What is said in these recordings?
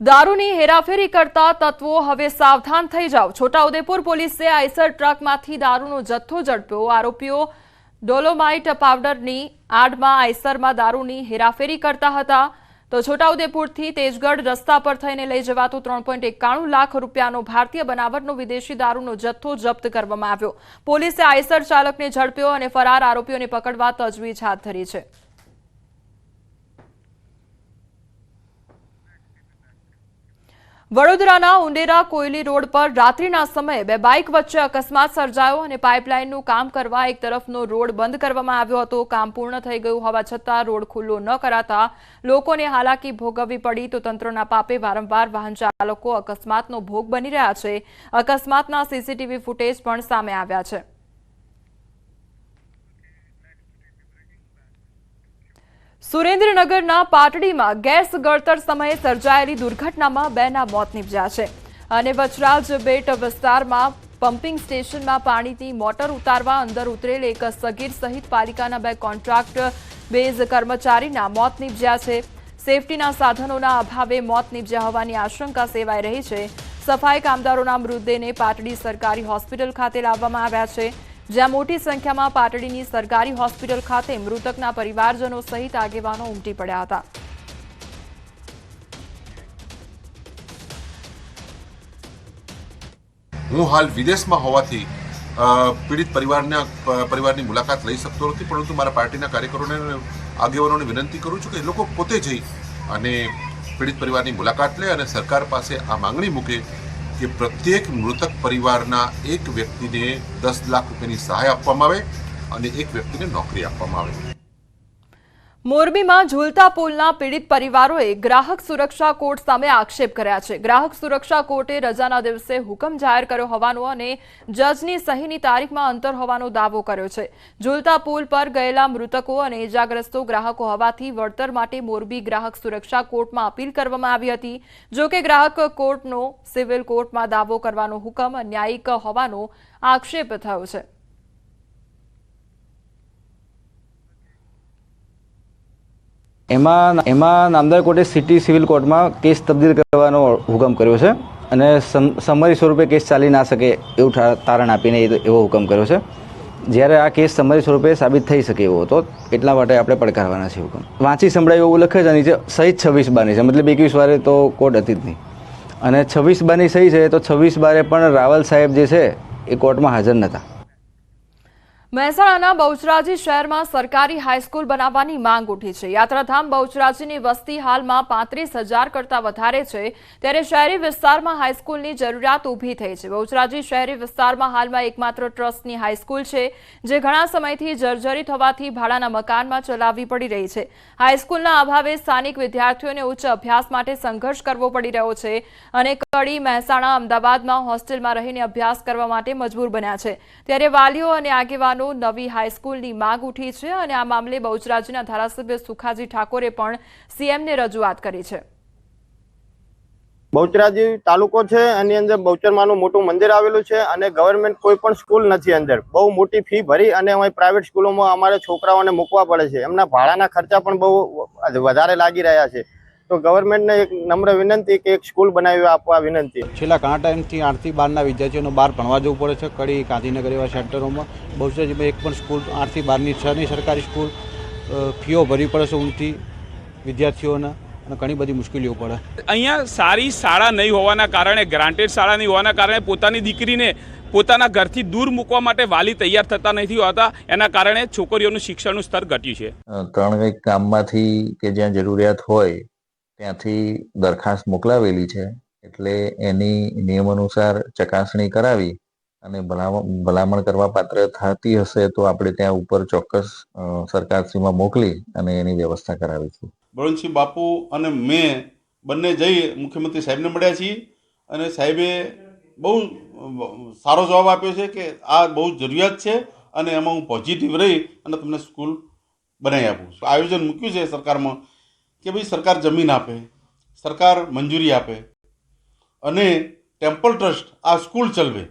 દારૂની હેરાફેરી કરતા તત્વો હવે સાવધાન થઈ જાવ। છોટાઉદેપુર પોલીસે આઈસર ટ્રકમાંથી દારૂનો જથ્થો ઝડપ્યો। આરોપીઓ ડોલોમાઇટ પાવડરની આડમાં આઈસરમાં દારૂની હેરાફેરી કરતા હતા। તો છોટાઉદેપુરથી તેજગઢ રસ્તા પર થઈને લઈ જવાતો 3.91 લાખ રૂપિયાનો ભારતીય બનાવટનો વિદેશી દારૂનો જથ્થો જપ્ત કરવામાં આવ્યો। પોલીસે આઈસર ચાલકને ઝડપ્યો અને ફરાર આરોપીઓને પકડવા તજવીજ હાથ ધરી છે। વડોદરાના ઉંડેરા કોયલી રોડ પર રાત્રિના સમયે બે બાઇક વચ્ચે અકસ્માત સર્જાયો અને પાઇપલાઇનનું કામ કરવા એક તરફનો રોડ બંધ કરવામાં આવ્યો હતો। કામ પૂર્ણ થઈ ગયું હોવા છતાં રોડ ખુલ્લો ન કરાતા લોકોને હાલાકી ભોગવવી પડી। તો તંત્રના પાપે વારંવાર વાહન ચાલકો અકસ્માતનો ભોગ બની રહ્યા છે। અકસ્માતના સીસીટીવી ફૂટેજ પણ સામે આવ્યા છે। સુરેન્દ્રનગરના પાટડીમાં ગેસ ગળતર સમયે સર્જાયેલી દુર્ઘટનામાં બેના મોત નીપજ્યા છે અને વચરાજ બેટ વિસ્તારમાં પમ્પિંગ સ્ટેશનમાં પાણીની મોટર ઉતારવા અંદર ઉતરેલ એક સગીર સહિત પાલિકાના બે કોન્ટ્રાક્ટ બેઝ કર્મચારીના મોત નીપજ્યા છે। સેફટીના સાધનોના અભાવે મોત નીપજ્યા હોવાની આશંકા સેવાઈ રહી છે। સફાઈ કામદારોના મૃતદેહને પાટડી સરકારી હોસ્પિટલ ખાતે લાવવામાં આવ્યા છે, જ્યાં મોટી સંખ્યામાં પાટડીની સરકારી હોસ્પિટલ ખાતે મૃતકના પરિવારજનો સહિત આગેવાનો ઉમટી પડ્યા હતા। હું હાલ વિદેશમાં હોવાથી પીડિત પરિવારની મુલાકાત લઈ શકતો નથી, પરંતુ મારા પાર્ટીના કાર્યકરોને આગેવાનોને વિનંતી કરું છું કે એ લોકો પોતે જઈ અને પીડિત પરિવારની મુલાકાત લે અને સરકાર પાસે આ માંગણી મૂકે કે પ્રત્યેક મૃતક પરિવારના એક વ્યક્તિને 10 લાખ રૂપિયાની સહાય આપવામાં આવે અને એક વ્યક્તિને નોકરી આપવામાં આવે। મોરબીમાં ઝૂલતા પુલના પીડિત પરિવારોએ ગ્રાહક સુરક્ષા કોર્ટ સામે આક્ષેપ કર્યા છે। ગ્રાહક સુરક્ષા કોર્ટે રજાના દિવસે હુકમ જાહેર કર્યો હોવાનો અને જજની સહીની તારીખમાં અંતર હોવાનો દાવો કર્યો છે। ઝૂલતા પુલ પર ગયેલા મૃતકો અને ઇજાગ્રસ્તો ગ્રાહકો હોવાથી વળતર માટે મોરબી ગ્રાહક સુરક્ષા કોર્ટમાં અપીલ કરવામાં આવી હતી। જો કે ગ્રાહક કોર્ટનો સિવિલ કોર્ટમાં દાવો કરવાનો હુકમ અન્યાયિક હોવાનો આક્ષેપ થયો છે। એમાં નામદાર કોર્ટે સિટી સિવિલ કોર્ટમાં કેસ તબદીલ કરવાનો હુકમ કર્યો છે અને સમરી સ્વરૂપે કેસ ચાલી ના શકે એવું તારણ આપીને એવો હુકમ કર્યો છે। જ્યારે આ કેસ સમરી સ્વરૂપે સાબિત થઈ શકે એવો હતો, એટલા માટે આપણે પડકારવાના છે હુકમ। વાંચી સંભળાય એવું લખે છે નીચે સહી 26 બારની છે, મતલબ 21 વારે તો કોર્ટ હતી જ નહીં અને 26 બારની સહી છે તો 26 બારે પણ રાવલ સાહેબ જે છે એ કોર્ટમાં હાજર નહોતા। મહેસાણાના બહુચરાજી શહેરમાં સરકારી હાઈસ્કૂલ બનાવવાની માંગ ઉઠી છે। યાત્રાધામ બહુચરાજીની વસ્તી હાલમાં 35,000 કરતા વધારે છે, ત્યારે શહેરી વિસ્તારમાં હાઈસ્કૂલની જરૂરિયાત ઊભી થઈ છે। બહુચરાજી શહેરી વિસ્તારમાં હાલમાં એકમાત્ર ટ્રસ્ટની હાઈસ્કૂલ છે, જે ઘણા સમયથી જર્જરિત હોવાથી ભાડાના મકાનમાં ચલાવવી પડી રહી છે। હાઈસ્કૂલના અભાવે સ્થાનિક વિદ્યાર્થીઓને ઉચ્ચ અભ્યાસ માટે સંઘર્ષ કરવો પડી રહ્યો છે અને કડી, મહેસાણા, અમદાવાદમાં હોસ્ટેલમાં રહીને અભ્યાસ કરવા માટે મજબૂર બન્યા છે। ત્યારે વાલીઓ અને આગેવાનો નવી હાઈસ્કૂલની માંગ ઉઠી છે અને આ મામલે બહુચરાજીના ધારાસભ્ય સુખાજી ઠાકોરે પણ સીએમને રજૂઆત કરી છે। બહુચરાજી તાલુકો છે, એની અંદર બહુચરમાનું મોટું મંદિર આવેલું છે અને ગવર્મેન્ટ કોઈ પણ સ્કૂલ નથી અંદર। બહુ મોટી ફી ભરી અને અમે પ્રાઇવેટ સ્કૂલોમાં અમારે છોકરાઓને મૂકવા પડે છે। એમના ભાડાના ખર્ચા પણ બહુ વધારે લાગી રહ્યા છે। તો ગવર્મેન્ટને એક નમ્ર વિનંતી કે એક સ્કૂલ બનાવી આપવા વિનંતી। છેલ્લા ઘણા ટાઈમથી 8 થી 12ના વિદ્યાર્થીઓને બહાર ભણવા જવું પડે છે, કડી, ગાંધીનગર એવા સેન્ટરોમાં। બહુચરાજીમાં એક પણ સ્કૂલ 8 થી 12ની છે નહીં સરકારી સ્કૂલ। ફીઓ ભરવી પડે છે ઊંચી વિદ્યાર્થીઓને અને ઘણી બધી મુશ્કેલીઓ પડે। અહીંયા સારી શાળા નહીં હોવાના કારણે, ગ્રાન્ટેડ શાળા નહીં હોવાના કારણે પોતાની દીકરીને પોતાના ઘરથી દૂર મૂકવા માટે વાલી તૈયાર થતા નથી હોતા। એના કારણે છોકરીઓનું શિક્ષણનું સ્તર ઘટ્યું છે। 3 ગામમાંથી કે જ્યાં જરૂરિયાત હોય ત્યાંથી દરખાસ્ત મોકલાવેલી છે, એટલે એની નિયમ અનુસાર ચકાસણી કરાવી અને ભલામણ કરવા પાત્ર થતી હશે તો આપણે ત્યાં ઉપર ચોક્કસ સરકારશ્રીમાં મોકલી અને એની વ્યવસ્થા કરાવીશું। બળવંતસિંહ બાપુ અને મેં બંને જઈ મુખ્યમંત્રી સાહેબને મળ્યા છીએ અને સાહેબે બહુ સારો જવાબ આપ્યો છે કે આ બહુ જરૂરિયાત છે અને એમાં હું પોઝિટિવ રહી અને તમને સ્કૂલ બનાવી આપું છું। આયોજન મૂક્યું છે સરકારમાં કે ભાઈ સરકાર જમીન આપે, સરકાર મંજૂરી આપે અને ટેમ્પલ ટ્રસ્ટ આ સ્કૂલ ચલાવે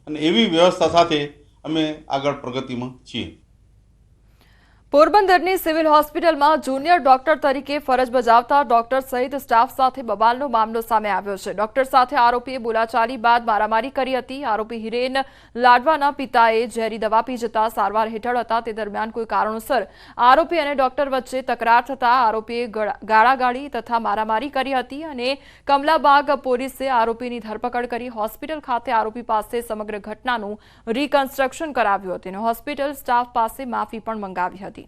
અને એવી વ્યવસ્થા સાથે અમે આગળ પ્રગતિમાં છીએ। પોરબંદરની સિવિલ હોસ્પિટલમાં જુનિયર ડોક્ટર તરીકે ફરજ બજાવતા ડોક્ટર સહિત સ્ટાફ સાથે બબાલનો મામલો સામે આવ્યો છે. ડોક્ટર સાથે આરોપીએ બોલાચાલી બાદ મારામારી કરી હતી. આરોપી હિરેન લાડવાના પિતાએ ઝેરી દવા પી જતા સારવાર હેઠળ હતા. તે દરમિયાન કોઈ કારણોસર આરોપી અને ડોક્ટર વચ્ચે તકરાર થતા આરોપીએ ગાળાગાળી તથા મારામારી કરી હતી અને કમલાબાગ પોલીસે આરોપીની ધરપકડ કરી હોસ્પિટલ ખાતે આરોપી પાસે સમગ્ર ઘટનાનું રિકન્સ્ટ્રક્શન કરાવ્યું હતું અને હોસ્પિટલ સ્ટાફ પાસે માફી પણ મંગાવી હતી.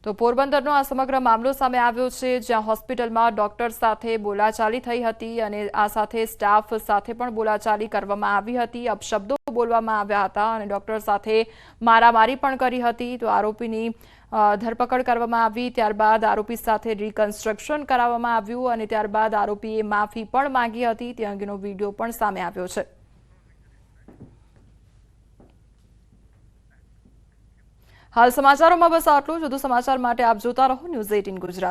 તો પોરબંદરનો આ સમગ્ર મામલો સામે આવ્યો છે, જ્યાં હોસ્પિટલમાં ડોક્ટર સાથે બોલાચાલી થઈ હતી અને આ સાથે સ્ટાફ સાથે પણ બોલાચાલી કરવામાં આવી હતી. અપશબ્દો બોલવામાં આવ્યા હતા અને ડોક્ટર સાથે મારામારી પણ કરી હતી. તો આરોપીની ધરપકડ કરવામાં આવી. ત્યારબાદ આરોપી સાથે રિકન્સ્ટ્રક્શન કરાવવામાં આવ્યું અને ત્યારબાદ આરોપીએ માફી પણ માંગી હતી. તે અંગેનો વિડીયો પણ સામે આવ્યો છે. હાલ સમાચારોમાં બસ આટલું જ. વધુ સમાચાર માટે આપ જોતા રહો ન્યૂઝ 18 ગુજરાત.